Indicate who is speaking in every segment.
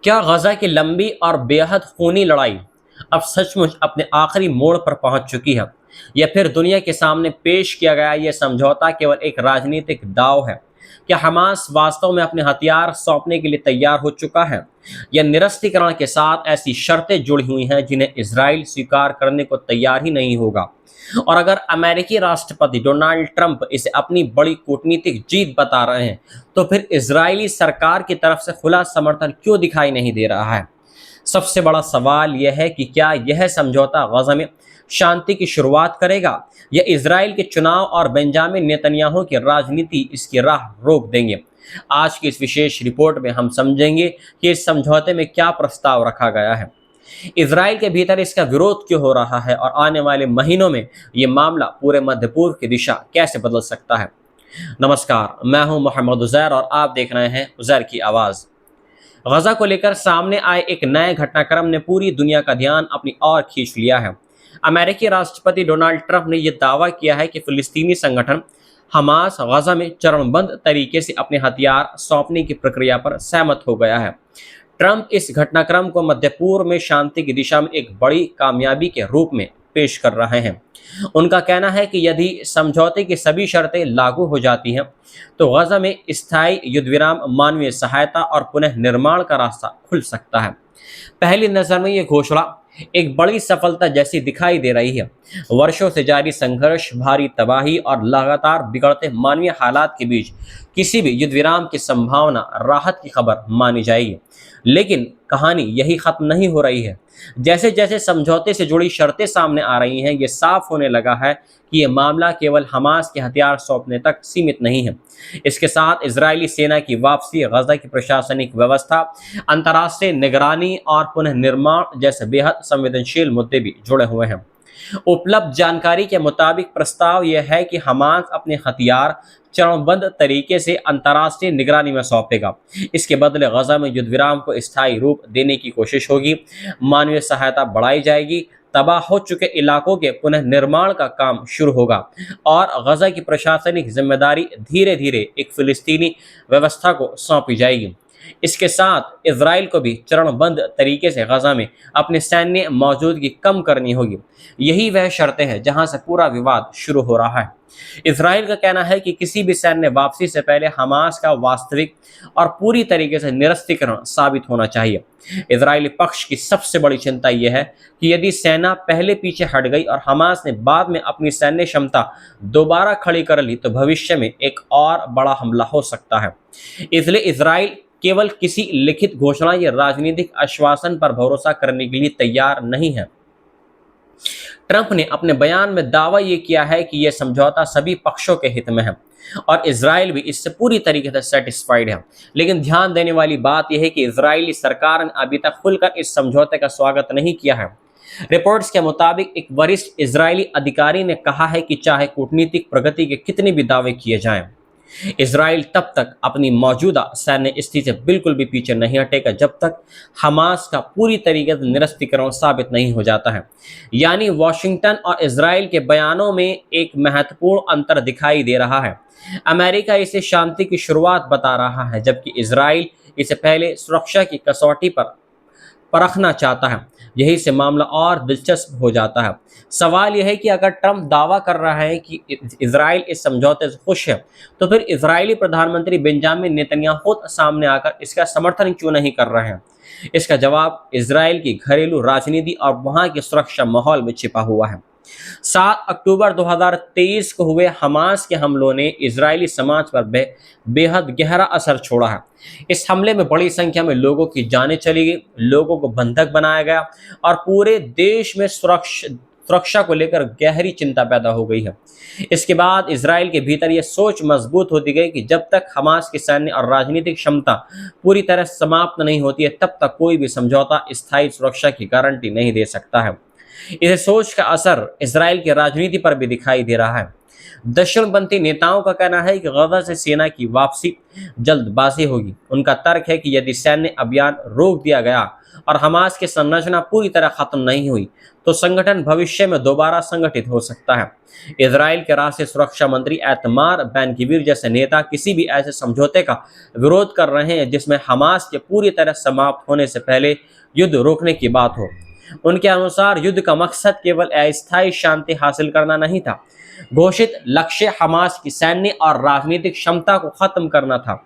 Speaker 1: क्या गजा की लंबी और बेहद खूनी लड़ाई अब सचमुच अपने आखिरी मोड़ पर पहुंच चुकी है, या फिर दुनिया के सामने पेश किया गया यह समझौता केवल एक राजनीतिक दांव है? क्या हमास वास्तव में अपने हथियार सौंपने के लिए तैयार हो चुका है, या निरस्त्रीकरण के साथ ऐसी शर्तें जुड़ी हुई हैं जिन्हें इसराइल स्वीकार करने को तैयार ही नहीं होगा? और अगर अमेरिकी राष्ट्रपति डोनाल्ड ट्रंप इसे अपनी बड़ी कूटनीतिक जीत बता रहे हैं, तो फिर इजरायली सरकार की तरफ से खुला समर्थन क्यों दिखाई नहीं दे रहा है? सबसे बड़ा सवाल यह है कि क्या यह समझौता गजा में शांति की शुरुआत करेगा, या इजराइल के चुनाव और बेंजामिन नेतन्याहू की राजनीति इसकी राह रोक देंगे? आज की इस विशेष रिपोर्ट में हम समझेंगे कि इस समझौते में क्या प्रस्ताव रखा गया है, इजराइल के भीतर इसका विरोध क्यों हो रहा है, और आने वाले महीनों में ये मामला पूरे मध्य पूर्व की दिशा कैसे बदल सकता है। नमस्कार, मैं हूं मोहम्मद उजैर और आप देख रहे हैं उजैर की आवाज़। गजा को लेकर सामने आए एक नए घटनाक्रम ने पूरी दुनिया का ध्यान अपनी ओर खींच लिया है। अमेरिकी राष्ट्रपति डोनाल्ड ट्रंप ने यह दावा किया है कि फिलिस्तीनी संगठन हमास गजा में चरणबद्ध तरीके से अपने हथियार सौंपने की प्रक्रिया पर सहमत हो गया है। ट्रंप इस घटनाक्रम को मध्य पूर्व में शांति की दिशा में एक बड़ी कामयाबी के रूप में पेश कर रहे हैं। उनका कहना है कि यदि समझौते की सभी शर्तें लागू हो जाती हैं, तो गजा में स्थायी युद्धविराम, मानवीय सहायता और पुनः निर्माण का रास्ता खुल सकता है। पहली नज़र में ये घोषणा एक बड़ी सफलता जैसी दिखाई दे रही है। वर्षों से जारी संघर्ष, भारी तबाही और लगातार बिगड़ते मानवीय हालात के बीच किसी भी युद्ध विराम की संभावना राहत की खबर मानी जाएगी। लेकिन कहानी यही खत्म नहीं हो रही है। जैसे जैसे समझौते से जुड़ी शर्तें सामने आ रही हैं, ये साफ होने लगा है कि ये मामला केवल हमास के हथियार सौंपने तक सीमित नहीं है। इसके साथ इजरायली सेना की वापसी, गजा की प्रशासनिक व्यवस्था, अंतर्राष्ट्रीय निगरानी और पुनः निर्माण जैसे बेहद संवेदनशील मुद्दे भी जुड़े हुए हैं। उपलब्ध जानकारी के मुताबिक प्रस्ताव यह है कि हमास अपने हथियार चरणबद्ध तरीके से अंतर्राष्ट्रीय निगरानी में सौंपेगा। इसके बदले गजा में युद्ध विराम को स्थायी रूप देने की कोशिश होगी, मानवीय सहायता बढ़ाई जाएगी, तबाह हो चुके इलाकों के पुनः निर्माण का काम शुरू होगा और गजा की प्रशासनिक जिम्मेदारी धीरे धीरे एक फिलिस्तीनी व्यवस्था को सौंपी जाएगी। इसके साथ इसराइल को भी चरणबद्ध तरीके से गजा में अपनी सैन्य मौजूदगी कम करनी होगी। यही वह शर्तें हैं जहां से पूरा विवाद शुरू हो रहा है। इसराइल का कहना है कि किसी भी सैन्य वापसी से पहले हमास का वास्तविक और पूरी तरीके से निरस्त्रीकरण साबित होना चाहिए। इजरायली पक्ष की सबसे बड़ी चिंता यह है कि यदि सेना पहले पीछे हट गई और हमास ने बाद में अपनी सैन्य क्षमता दोबारा खड़ी कर ली, तो भविष्य में एक और बड़ा हमला हो सकता है। इसलिए इसराइल केवल किसी लिखित घोषणा या राजनीतिक आश्वासन पर भरोसा करने के लिए तैयार नहीं है। ट्रंप ने अपने बयान में दावा ये किया है कि यह समझौता सभी पक्षों के हित में है और इसराइल भी इससे पूरी तरीके से सेटिस्फाइड है। लेकिन ध्यान देने वाली बात यह है कि इजरायली सरकार ने अभी तक खुलकर इस समझौते का स्वागत नहीं किया है। रिपोर्ट्स के मुताबिक एक वरिष्ठ इजरायली अधिकारी ने कहा है कि चाहे कूटनीतिक प्रगति के कितने भी दावे किए जाएं, इसराइल तब तक अपनी मौजूदा सैन्य स्थिति से बिल्कुल भी पीछे नहीं हटेगा जब तक हमास का पूरी तरीके से निरस्त्रीकरण साबित नहीं हो जाता है। यानी वॉशिंगटन और इसराइल के बयानों में एक महत्वपूर्ण अंतर दिखाई दे रहा है। अमेरिका इसे शांति की शुरुआत बता रहा है, जबकि इसराइल इसे पहले सुरक्षा की कसौटी पर परखना चाहता है। यही से मामला और दिलचस्प हो जाता है। सवाल यह है कि अगर ट्रंप दावा कर रहा है कि इजराइल इस समझौते से खुश है, तो फिर इजरायली प्रधानमंत्री बेंजामिन नेतन्याहू सामने आकर इसका समर्थन क्यों नहीं कर रहे हैं? इसका जवाब इजराइल की घरेलू राजनीति और वहां के सुरक्षा माहौल में छिपा हुआ है। 7 अक्टूबर 2023 को हुए हमास के हमलों ने इजरायली समाज पर बेहद गहरा असर छोड़ा है। इस हमले में बड़ी संख्या में लोगों की जानें चली गई, लोगों को बंधक बनाया गया और पूरे देश में सुरक्षा को लेकर गहरी चिंता पैदा हो गई है। इसके बाद इसराइल के भीतर यह सोच मजबूत होती गई कि जब तक हमास की सैन्य और राजनीतिक क्षमता पूरी तरह समाप्त नहीं होती है, तब तक कोई भी समझौता स्थायी सुरक्षा की गारंटी नहीं दे सकता है। इस सोच का असर इसराइल की राजनीति पर भी दिखाई दे रहा है। दक्षिणपंथी नेताओं का कहना है कि गजा से सेना की वापसी जल्दबाजी होगी। उनका तर्क है कि यदि सैन्य अभियान रोक दिया गया और हमास की संरचना पूरी तरह खत्म नहीं हुई तो संगठन भविष्य में दोबारा संगठित हो सकता है। इजराइल के राष्ट्रीय सुरक्षा मंत्री एतमार बैन-गिविर जैसे नेता किसी भी ऐसे समझौते का विरोध कर रहे हैं जिसमें हमास के पूरी तरह समाप्त होने से पहले युद्ध रोकने की बात हो। उनके अनुसार युद्ध का मकसद केवल अस्थायी शांति हासिल करना नहीं था, घोषित लक्ष्य हमास की सैन्य और राजनीतिक क्षमता को खत्म करना था।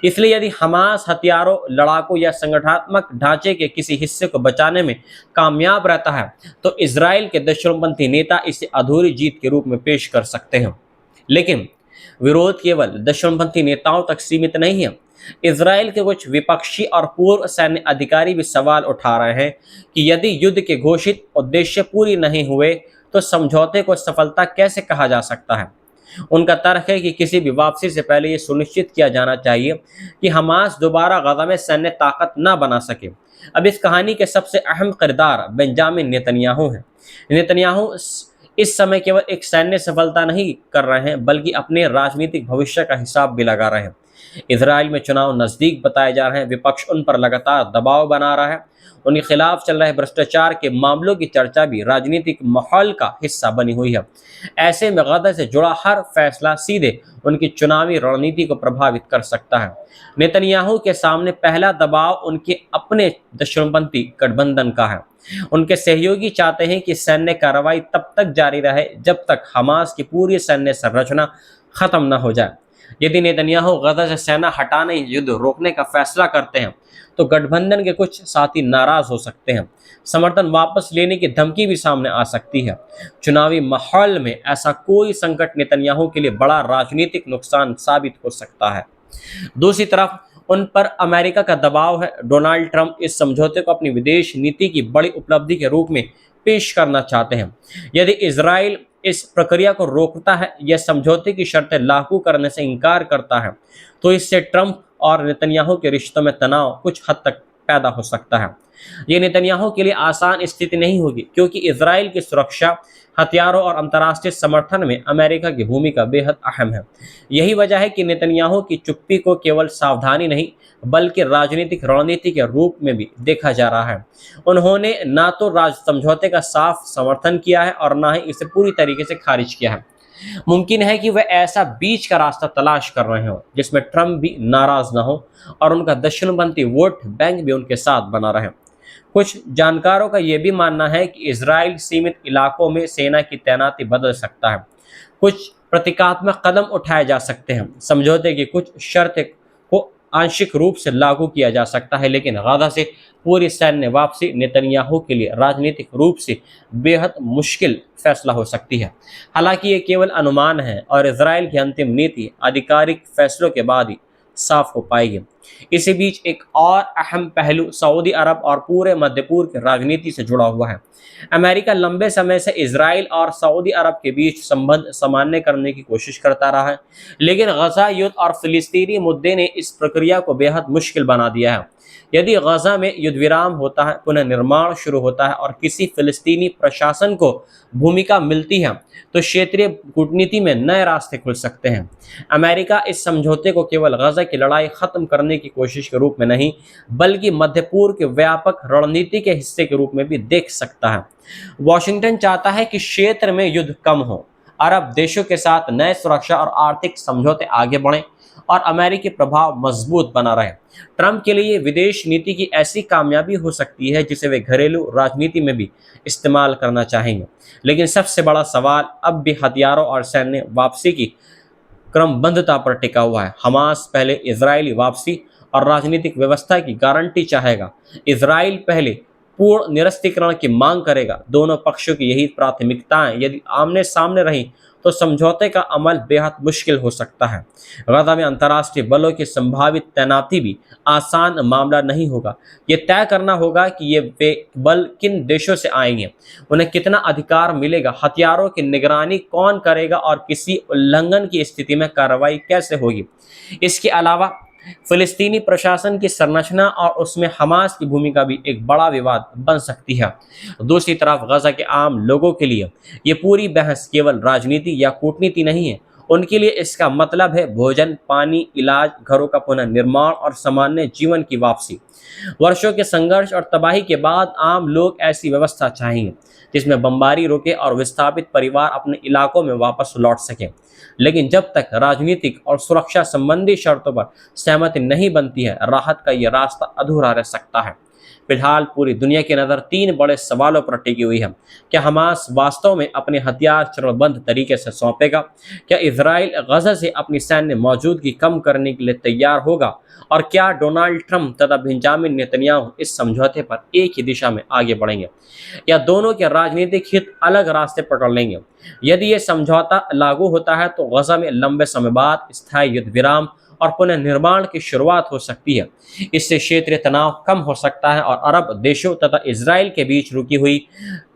Speaker 1: इसलिए यदि हमास हथियारों, लड़ाकों या संगठनात्मक ढांचे के किसी हिस्से को बचाने में कामयाब रहता है तो इजराइल के दक्षिणपंथी नेता इसे अधूरी जीत के रूप में पेश कर सकते हैं। लेकिन विरोध केवल दक्षिणपंथी नेताओं तक सीमित नहीं है। इजराइल के कुछ विपक्षी और पूर्व सैन्य अधिकारी भी सवाल उठा रहे हैं कि यदि युद्ध के घोषित उद्देश्य पूरी नहीं हुए तो समझौते को सफलता कैसे कहा जा सकता है। उनका तर्क है कि किसी भी वापसी से पहले यह सुनिश्चित किया जाना चाहिए कि हमास दोबारा गजा में सैन्य ताकत न बना सके। अब इस कहानी के सबसे अहम किरदार बेंजामिन नेतन्याहू हैं। नेतन्याहू इस समय केवल एक सैन्य सफलता नहीं कर रहे हैं बल्कि अपने राजनीतिक भविष्य का हिसाब भी लगा रहे हैं। इजराइल में चुनाव नजदीक बताए जा रहे हैं, विपक्ष उन पर लगातार दबाव बना रहा है, उनके खिलाफ चल रहे भ्रष्टाचार के मामलों की चर्चा भी राजनीतिक माहौल का हिस्सा बनी हुई है। ऐसे में गजा से जुड़ा हर फैसला सीधे उनकी चुनावी रणनीति को प्रभावित कर सकता है। नेतन्याहू के सामने पहला दबाव उनके अपने दक्षिणपंथी गठबंधन का है। उनके सहयोगी चाहते हैं कि सैन्य कार्रवाई तब तक जारी रहे जब तक हमास की पूरी सैन्य संरचना खत्म न हो जाए। यदि नेतन्याहू गजा से सेना हटाने युद्ध रोकने का फैसला करते हैं तो गठबंधन के कुछ साथी नाराज हो सकते हैं, समर्थन वापस लेने की धमकी भी सामने आ सकती है। चुनावी माहौल में ऐसा कोई संकट नेतन्याहू के लिए बड़ा राजनीतिक नुकसान साबित हो सकता है। दूसरी तरफ उन पर अमेरिका का दबाव है। डोनाल्ड ट्रंप इस समझौते को अपनी विदेश नीति की बड़ी उपलब्धि के रूप में पेश करना चाहते हैं। यदि इजराइल इस प्रक्रिया को रोकता है या समझौते की शर्तें लागू करने से इनकार करता है तो इससे ट्रंप और नेतन्याहू के रिश्तों में तनाव कुछ हद तक पैदा हो सकता है। ये नेतन्याहू के लिए आसान स्थिति नहीं होगी क्योंकि इजराइल की सुरक्षा, हथियारों और अंतर्राष्ट्रीय समर्थन में अमेरिका की भूमिका बेहद अहम है। यही वजह है कि नेतन्याहू की चुप्पी को केवल सावधानी नहीं बल्कि राजनीतिक रणनीति के रूप में भी देखा जा रहा है। उन्होंने ना तो राज समझौते का साफ समर्थन किया है और ना ही इसे पूरी तरीके से खारिज किया है। मुमकिन है कि वह ऐसा बीच का रास्ता तलाश कर रहे हो जिसमें ट्रंप भी नाराज ना हो और उनका दक्षिणपंथी वोट बैंक भी उनके साथ बना रहे। कुछ जानकारों का यह भी मानना है कि इजराइल सीमित इलाकों में सेना की तैनाती बदल सकता है। कुछ प्रतीकात्मक कदम उठाए जा सकते हैं। समझौते की कुछ शर्तें को आंशिक रूप से लागू किया जा सकता है, लेकिन गजा से पूरी सैन्य वापसी नेतन्याहू के लिए राजनीतिक रूप से बेहद मुश्किल फैसला हो सकती है। हालांकि ये केवल अनुमान है और इजराइल की अंतिम नीति आधिकारिक फैसलों के बाद ही साफ हो पाएगी। इसी बीच एक और अहम पहलू सऊदी अरब और पूरे मध्य पूर्व की राजनीति से जुड़ा हुआ है। अमेरिका लंबे समय से इजराइल और सऊदी अरब के बीच संबंध सामान्य करने की कोशिश करता रहा है, लेकिन गजा युद्ध और फिलिस्तीनी मुद्दे ने इस प्रक्रिया को बेहद मुश्किल बना दिया है। यदि गजा में युद्ध विराम होता है, पुनर्निर्माण शुरू होता है और किसी फिलिस्तीनी प्रशासन को भूमिका मिलती है तो क्षेत्रीय कूटनीति में नए रास्ते खुल सकते हैं। अमेरिका इस समझौते को केवल गजा की लड़ाई खत्म करने की कोशिश के रूप में नहीं बल्कि मध्य पूर्व के व्यापक रणनीति के हिस्से के रूप में भी देख सकता है। वॉशिंगटन चाहता है कि क्षेत्र में युद्ध कम हो, अरब देशों के साथ नए सुरक्षा और आर्थिक समझौते आगे बढ़ें और अमेरिकी प्रभाव मजबूत बना रहे। ट्रंप के लिए विदेश नीति की ऐसी कामयाबी हो सकती है जिसे वे घरेलू राजनीति में भी इस्तेमाल करना चाहेंगे। लेकिन सबसे बड़ा सवाल अब भी हथियारों और सैन्य वापसी की क्रमबद्धता पर टिका हुआ है। हमास पहले इजरायली वापसी और राजनीतिक व्यवस्था की गारंटी चाहेगा, इजराइल पहले पूर्ण निरस्तीकरण की मांग करेगा। दोनों पक्षों की यही प्राथमिकताएं यदि आमने सामने रहीं तो समझौते का अमल बेहद मुश्किल हो सकता है। गजा में अंतर्राष्ट्रीय बलों की संभावित तैनाती भी आसान मामला नहीं होगा। ये तय करना होगा कि वे बल किन देशों से आएंगे, उन्हें कितना अधिकार मिलेगा, हथियारों की निगरानी कौन करेगा और किसी उल्लंघन की स्थिति में कार्रवाई कैसे होगी। इसके अलावा फिलिस्तीनी प्रशासन की संरचना और उसमें हमास की भूमिका भी एक बड़ा विवाद बन सकती है। दूसरी तरफ गजा के आम लोगों के लिए ये पूरी बहस केवल राजनीति या कूटनीति नहीं है। उनके लिए इसका मतलब है भोजन, पानी, इलाज, घरों का पुनर्निर्माण और सामान्य जीवन की वापसी। वर्षों के संघर्ष और तबाही के बाद आम लोग ऐसी व्यवस्था चाहेंगे जिसमें बमबारी रुके और विस्थापित परिवार अपने इलाकों में वापस लौट सकें। लेकिन जब तक राजनीतिक और सुरक्षा संबंधी शर्तों पर सहमति नहीं बनती है, राहत का यह रास्ता अधूरा रह सकता है। फिलहाल पूरी दुनिया की नज़र तीन बड़े सवालों पर टिकी हुई है। क्या हमास वास्तव में अपने हथियार चरणबद्ध तरीके से सौंपेगा? क्या इसराइल गजा से अपनी सैन्य मौजूदगी कम करने के लिए तैयार होगा? और क्या डोनाल्ड ट्रंप तथा बेंजामिन नेतन्याहू इस समझौते पर एक ही दिशा में आगे बढ़ेंगे, या दोनों के राजनीतिक हित अलग रास्ते पकड़ लेंगे? यदि यह समझौता लागू होता है तो गजा में लंबे समय बाद स्थायी युद्ध विराम और पुनर्निर्माण की शुरुआत हो सकती है। इससे क्षेत्रीय तनाव कम हो सकता है और अरब देशों तथा इसराइल के बीच रुकी हुई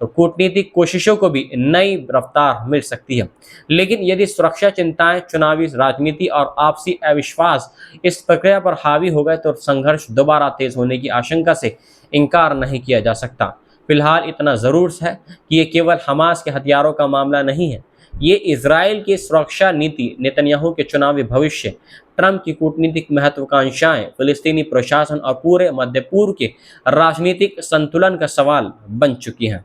Speaker 1: कूटनीतिक कोशिशों को भी नई रफ्तार मिल सकती है। लेकिन यदि सुरक्षा चिंताएं, चुनावी राजनीति और आपसी अविश्वास इस प्रक्रिया पर हावी हो गए तो संघर्ष दोबारा तेज होने की आशंका से इनकार नहीं किया जा सकता। फिलहाल इतना जरूर है कि ये केवल हमास के हथियारों का मामला नहीं है। ये इसराइल की सुरक्षा नीति, नेतन्याहू के चुनावी भविष्य, ट्रंप की कूटनीतिक महत्वाकांक्षाएं, फिलिस्तीनी प्रशासन और पूरे मध्य पूर्व के राजनीतिक संतुलन का सवाल बन चुकी हैं।